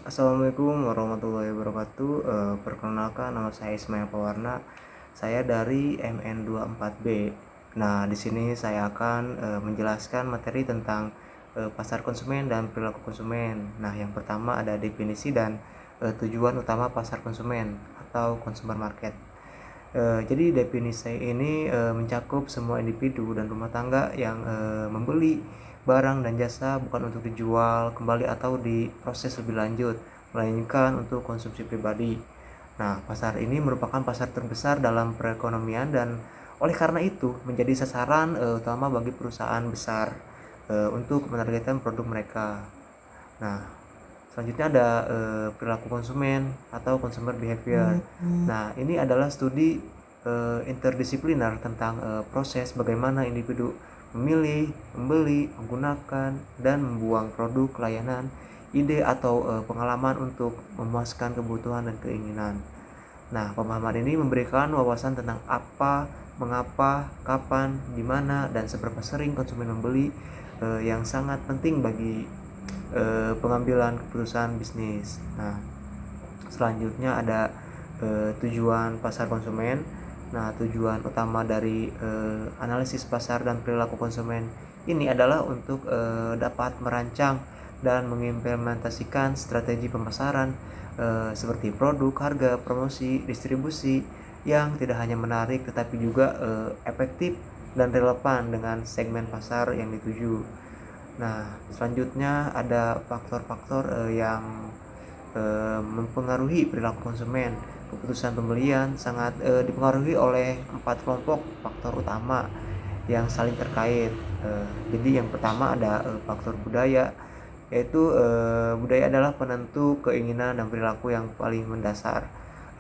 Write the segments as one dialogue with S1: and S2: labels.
S1: Assalamualaikum warahmatullahi wabarakatuh. Perkenalkan, nama saya Ismail Pewarna. Saya dari MN24B. Nah, di sini saya akan menjelaskan materi tentang pasar konsumen dan perilaku konsumen. Nah, yang pertama ada definisi dan tujuan utama pasar konsumen atau consumer market. Jadi definisi ini mencakup semua individu dan rumah tangga yang membeli barang dan jasa bukan untuk dijual kembali atau diproses lebih lanjut, melainkan untuk konsumsi pribadi. Nah, pasar ini merupakan pasar terbesar dalam perekonomian dan oleh karena itu menjadi sasaran utama bagi perusahaan besar untuk menargetkan produk mereka. Nah, selanjutnya ada perilaku konsumen atau consumer behavior. Nah, ini adalah studi interdisipliner tentang proses bagaimana individu memilih, membeli, menggunakan, dan membuang produk, layanan, ide atau pengalaman untuk memuaskan kebutuhan dan keinginan. Nah, pemahaman ini memberikan wawasan tentang apa, mengapa, kapan, di mana, dan seberapa sering konsumen membeli yang sangat penting bagi pengambilan keputusan bisnis. Nah, selanjutnya ada tujuan pasar konsumen. Nah, tujuan utama dari analisis pasar dan perilaku konsumen ini adalah untuk dapat merancang dan mengimplementasikan strategi pemasaran seperti produk, harga, promosi, distribusi yang tidak hanya menarik tetapi juga efektif dan relevan dengan segmen pasar yang dituju. Nah, selanjutnya ada faktor-faktor yang mempengaruhi perilaku konsumen. Keputusan pembelian sangat dipengaruhi oleh 4 kelompok faktor utama yang saling terkait. Jadi yang pertama ada faktor budaya, yaitu budaya adalah penentu keinginan dan perilaku yang paling mendasar.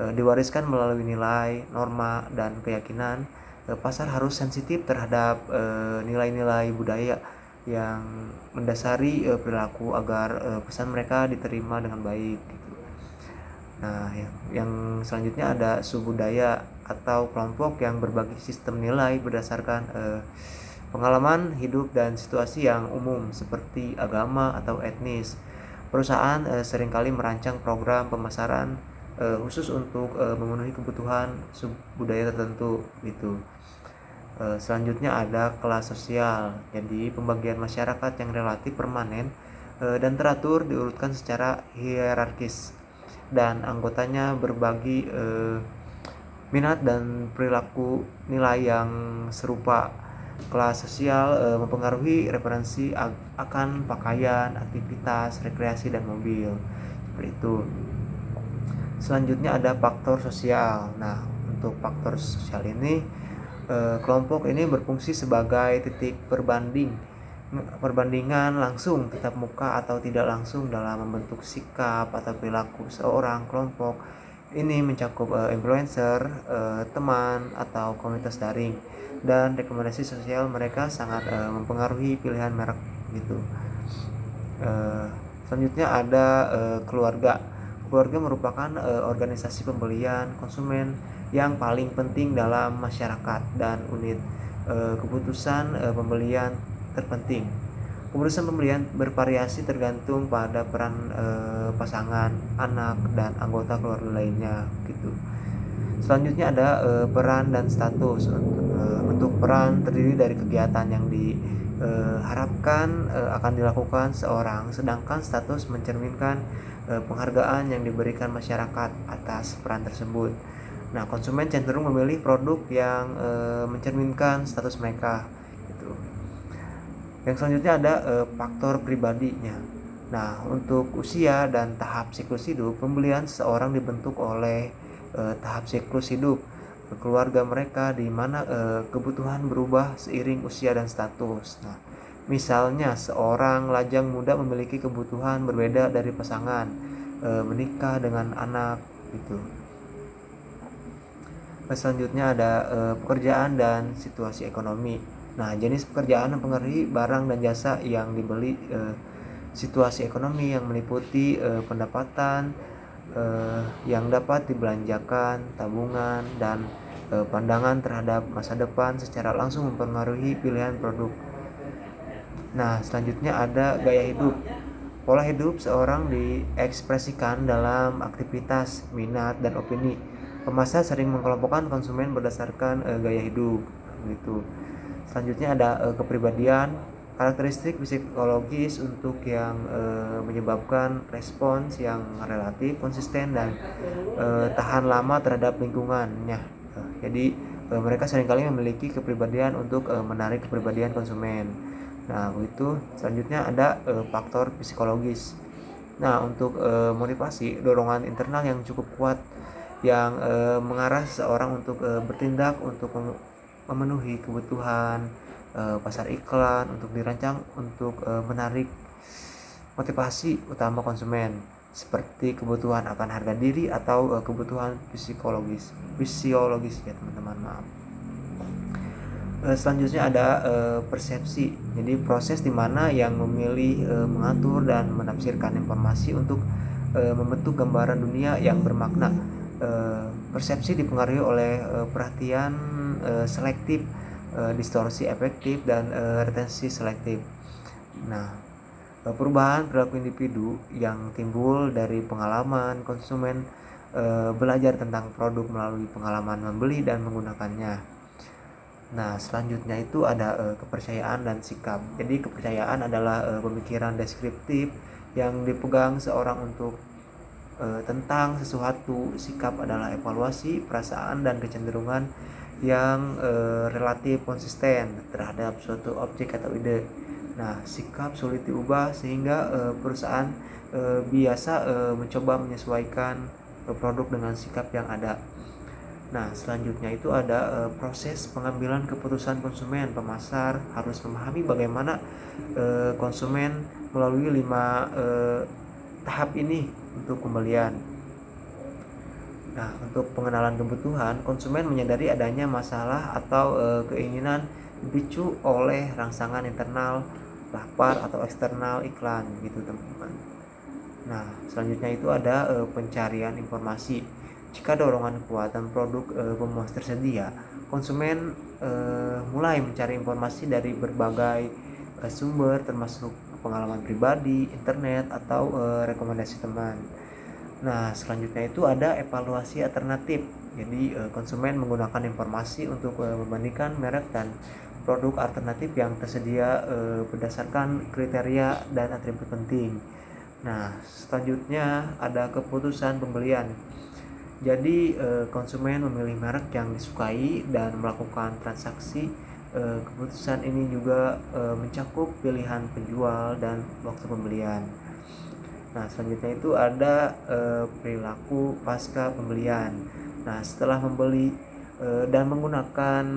S1: Diwariskan melalui nilai, norma, dan keyakinan. Pasar harus sensitif terhadap nilai-nilai budaya yang mendasari perilaku agar pesan mereka diterima dengan baik gitu. Nah, yang selanjutnya ada subbudaya atau kelompok yang berbagi sistem nilai berdasarkan pengalaman hidup dan situasi yang umum seperti agama atau etnis. Perusahaan seringkali merancang program pemasaran khusus untuk memenuhi kebutuhan subbudaya tertentu gitu. Selanjutnya ada kelas sosial, jadi pembagian masyarakat yang relatif permanen dan teratur diurutkan secara hierarkis dan anggotanya berbagi minat dan perilaku nilai yang serupa. Kelas sosial mempengaruhi referensi akan pakaian, aktivitas, rekreasi, dan mobil. Seperti itu. Selanjutnya ada faktor sosial. Nah, untuk faktor sosial ini kelompok ini berfungsi sebagai titik perbandingan langsung tatap muka atau tidak langsung dalam membentuk sikap atau perilaku seorang kelompok. Ini mencakup influencer, teman atau komunitas daring, dan rekomendasi sosial mereka sangat mempengaruhi pilihan merek gitu. Selanjutnya ada keluarga. Keluarga merupakan organisasi pembelian konsumen yang paling penting dalam masyarakat dan unit keputusan pembelian terpenting. Keputusan pembelian bervariasi tergantung pada peran pasangan, anak, dan anggota keluarga lainnya gitu. Selanjutnya ada peran dan status. Untuk peran terdiri dari kegiatan yang diharapkan akan dilakukan seorang, sedangkan status mencerminkan penghargaan yang diberikan masyarakat atas peran tersebut. Nah, konsumen cenderung memilih produk yang mencerminkan status mereka gitu. Yang selanjutnya ada faktor pribadinya. Nah, untuk usia dan tahap siklus hidup, pembelian seseorang dibentuk oleh tahap siklus hidup keluarga mereka, di mana kebutuhan berubah seiring usia dan status. Nah, misalnya seorang lajang muda memiliki kebutuhan berbeda dari pasangan menikah dengan anak gitu. Selanjutnya ada pekerjaan dan situasi ekonomi. Nah, jenis pekerjaan mempengaruhi barang dan jasa yang dibeli. Situasi ekonomi yang meliputi pendapatan yang dapat dibelanjakan, tabungan, dan pandangan terhadap masa depan secara langsung mempengaruhi pilihan produk. Nah, selanjutnya ada gaya hidup. Pola hidup seorang diekspresikan dalam aktivitas, minat, dan opini. Pemasar sering mengelompokkan konsumen berdasarkan gaya hidup, gitu. Selanjutnya ada kepribadian, karakteristik psikologis untuk yang menyebabkan respons yang relatif konsisten dan tahan lama terhadap lingkungannya. Jadi mereka seringkali memiliki kepribadian untuk menarik kepribadian konsumen. Nah, itu selanjutnya ada faktor psikologis. Nah, untuk motivasi, dorongan internal yang cukup kuat yang mengarah seseorang untuk bertindak untuk memenuhi kebutuhan pasar iklan, untuk dirancang untuk menarik motivasi utama konsumen seperti kebutuhan akan harga diri atau kebutuhan fisiologis ya teman-teman, maaf. Selanjutnya ada persepsi. Jadi proses di mana yang memilih, mengatur dan menafsirkan informasi untuk membentuk gambaran dunia yang bermakna. Persepsi dipengaruhi oleh perhatian selektif, distorsi efektif, dan retensi selektif. Nah, perubahan perilaku individu yang timbul dari pengalaman konsumen belajar tentang produk melalui pengalaman membeli dan menggunakannya. Nah, selanjutnya itu ada kepercayaan dan sikap. Jadi kepercayaan adalah pemikiran deskriptif yang dipegang seorang untuk tentang sesuatu. Sikap adalah evaluasi, perasaan, dan kecenderungan yang relatif konsisten terhadap suatu objek atau ide. Nah, sikap sulit diubah sehingga perusahaan biasa mencoba menyesuaikan produk dengan sikap yang ada. Nah, selanjutnya itu ada proses pengambilan keputusan konsumen. Pemasar harus memahami bagaimana konsumen melalui 5 tahap ini untuk pembelian. Nah, untuk pengenalan kebutuhan, konsumen menyadari adanya masalah atau keinginan dipicu oleh rangsangan internal, lapar atau eksternal iklan, gitu teman-teman. Nah, selanjutnya itu ada pencarian informasi. Jika dorongan kuat dan produk pemuas tersedia, konsumen mulai mencari informasi dari berbagai sumber termasuk pengalaman pribadi, internet, atau rekomendasi teman. Nah, selanjutnya itu ada evaluasi alternatif. Jadi konsumen menggunakan informasi untuk membandingkan merek dan produk alternatif yang tersedia berdasarkan kriteria dan atribut penting. Nah, selanjutnya ada keputusan pembelian. Jadi konsumen memilih merek yang disukai dan melakukan transaksi. Keputusan ini juga mencakup pilihan penjual dan waktu pembelian. Nah, selanjutnya itu ada perilaku pasca pembelian. Nah, setelah membeli dan menggunakan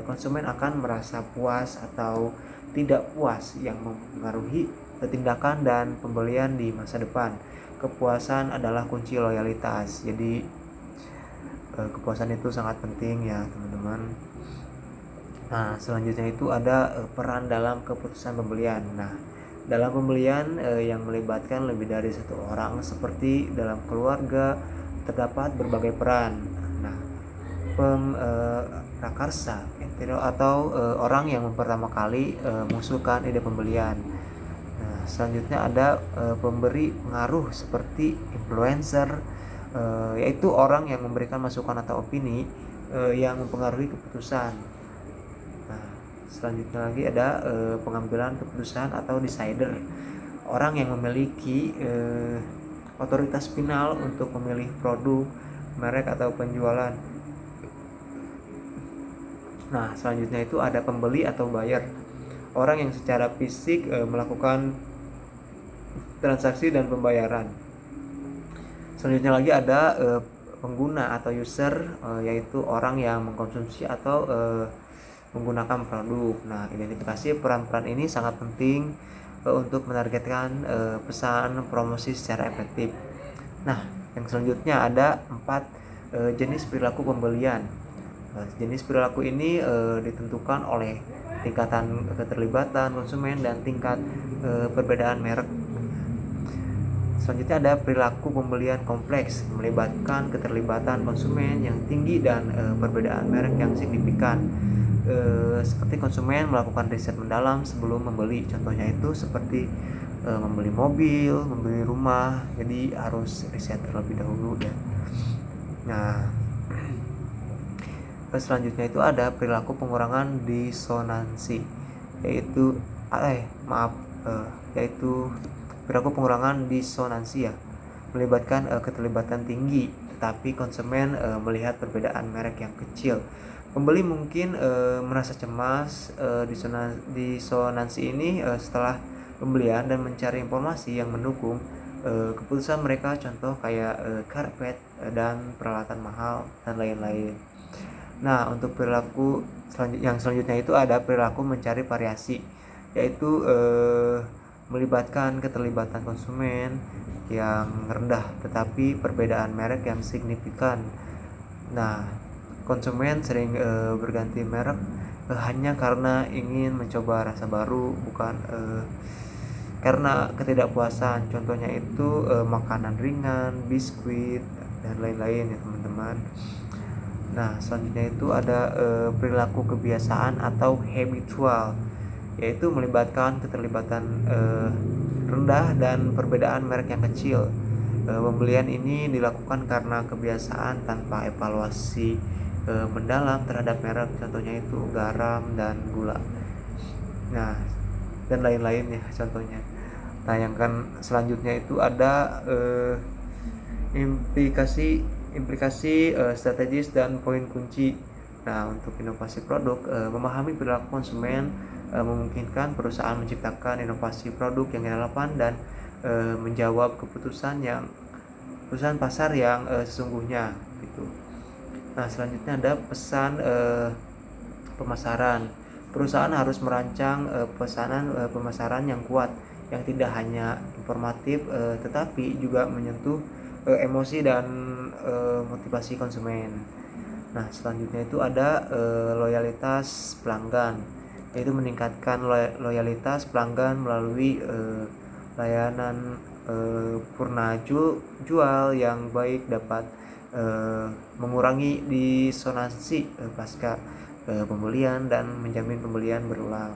S1: konsumen akan merasa puas atau tidak puas yang mempengaruhi tindakan dan pembelian di masa depan. Kepuasan adalah kunci loyalitas. Jadi kepuasan itu sangat penting ya teman-teman. Nah, selanjutnya itu ada peran dalam keputusan pembelian. Nah, dalam pembelian yang melibatkan lebih dari satu orang seperti dalam keluarga terdapat berbagai peran. Nah, prakarsa atau orang yang pertama kali mengusulkan ide pembelian. Nah, selanjutnya ada pemberi pengaruh seperti influencer, yaitu orang yang memberikan masukan atau opini yang mempengaruhi keputusan. Nah, selanjutnya lagi ada pengambilan keputusan atau decider, orang yang memiliki otoritas final untuk memilih produk, merek, atau penjualan. Nah, selanjutnya itu ada pembeli atau buyer, orang yang secara fisik melakukan transaksi dan pembayaran. Selanjutnya lagi ada pengguna atau user, yaitu orang yang mengkonsumsi atau menggunakan produk. Nah, identifikasi peran-peran ini sangat penting untuk menargetkan pesan promosi secara efektif. Nah, yang selanjutnya ada 4 jenis perilaku pembelian. Jenis perilaku ini ditentukan oleh tingkatan keterlibatan konsumen dan tingkat perbedaan merek. Selanjutnya ada perilaku pembelian kompleks, melibatkan keterlibatan konsumen yang tinggi dan perbedaan merek yang signifikan. seperti konsumen melakukan riset mendalam sebelum membeli. Contohnya itu seperti membeli mobil, membeli rumah, jadi harus riset terlebih dahulu ya. Nah, selanjutnya itu ada perilaku pengurangan disonansi, yaitu yaitu perilaku pengurangan disonansi ya, melibatkan keterlibatan tinggi, tetapi konsumen melihat perbedaan merek yang kecil. Pembeli mungkin merasa cemas disonansi ini setelah pembelian dan mencari informasi yang mendukung keputusan mereka, contoh kayak karpet dan peralatan mahal dan lain-lain. Nah, untuk perilaku yang selanjutnya itu ada perilaku mencari variasi, yaitu melibatkan keterlibatan konsumen yang rendah tetapi perbedaan merek yang signifikan. Nah, konsumen sering berganti merek hanya karena ingin mencoba rasa baru, bukan karena ketidakpuasan. Contohnya itu makanan ringan, biskuit dan lain-lain ya teman-teman. Nah, selanjutnya itu ada perilaku kebiasaan atau habitual, yaitu melibatkan keterlibatan rendah dan perbedaan merek yang kecil. Pembelian ini dilakukan karena kebiasaan tanpa evaluasi mendalam terhadap merek, contohnya itu garam dan gula. Nah, dan lain-lain ya contohnya. Nah, yang selanjutnya itu ada implikasi strategis dan poin kunci. Nah, untuk inovasi produk, memahami perilaku konsumen memungkinkan perusahaan menciptakan inovasi produk yang relevan dan menjawab keputusan pasar yang sesungguhnya gitu. Nah, selanjutnya ada pesan pemasaran. Perusahaan harus merancang pemasaran yang kuat, yang tidak hanya informatif tetapi juga menyentuh emosi dan motivasi konsumen. Nah, selanjutnya itu ada loyalitas pelanggan, yaitu meningkatkan loyalitas pelanggan melalui layanan purna jual yang baik dapat mengurangi disonansi pasca pembelian dan menjamin pembelian berulang.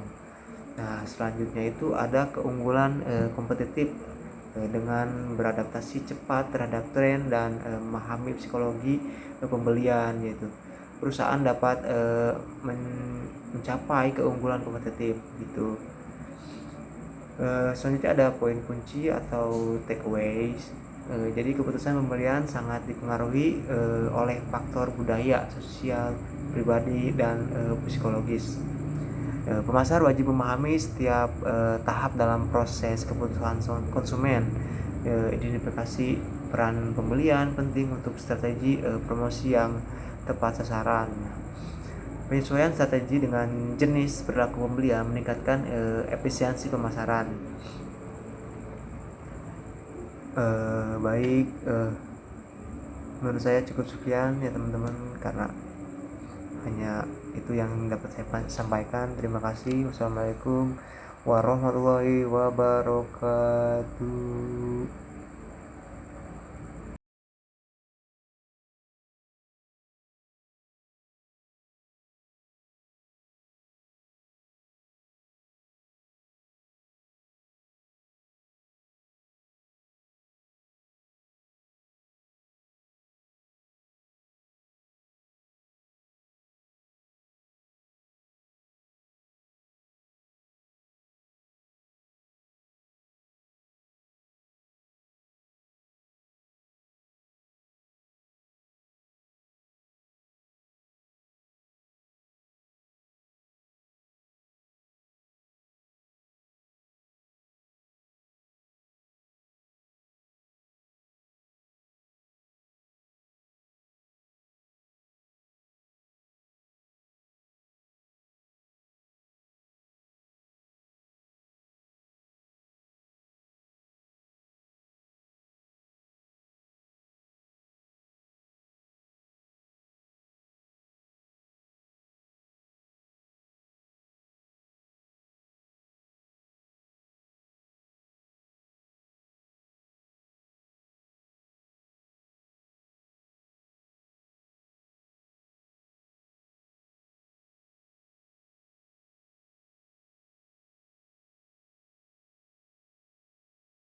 S1: Nah, selanjutnya itu ada keunggulan kompetitif dengan beradaptasi cepat terhadap tren dan memahami psikologi pembelian, yaitu perusahaan dapat mencapai keunggulan kompetitif gitu. Selanjutnya ada poin kunci atau takeaways. Jadi keputusan pembelian sangat dipengaruhi oleh faktor budaya, sosial, pribadi, dan psikologis. Pemasar wajib memahami setiap tahap dalam proses keputusan konsumen. Identifikasi peran pembelian penting untuk strategi promosi yang tepat sasaran. Penyesuaian strategi dengan jenis perilaku pembelian meningkatkan efisiensi pemasaran. Baik, menurut saya cukup sekian ya teman-teman, karena hanya itu yang dapat saya sampaikan. Terima kasih. Wassalamualaikum warahmatullahi wabarakatuh.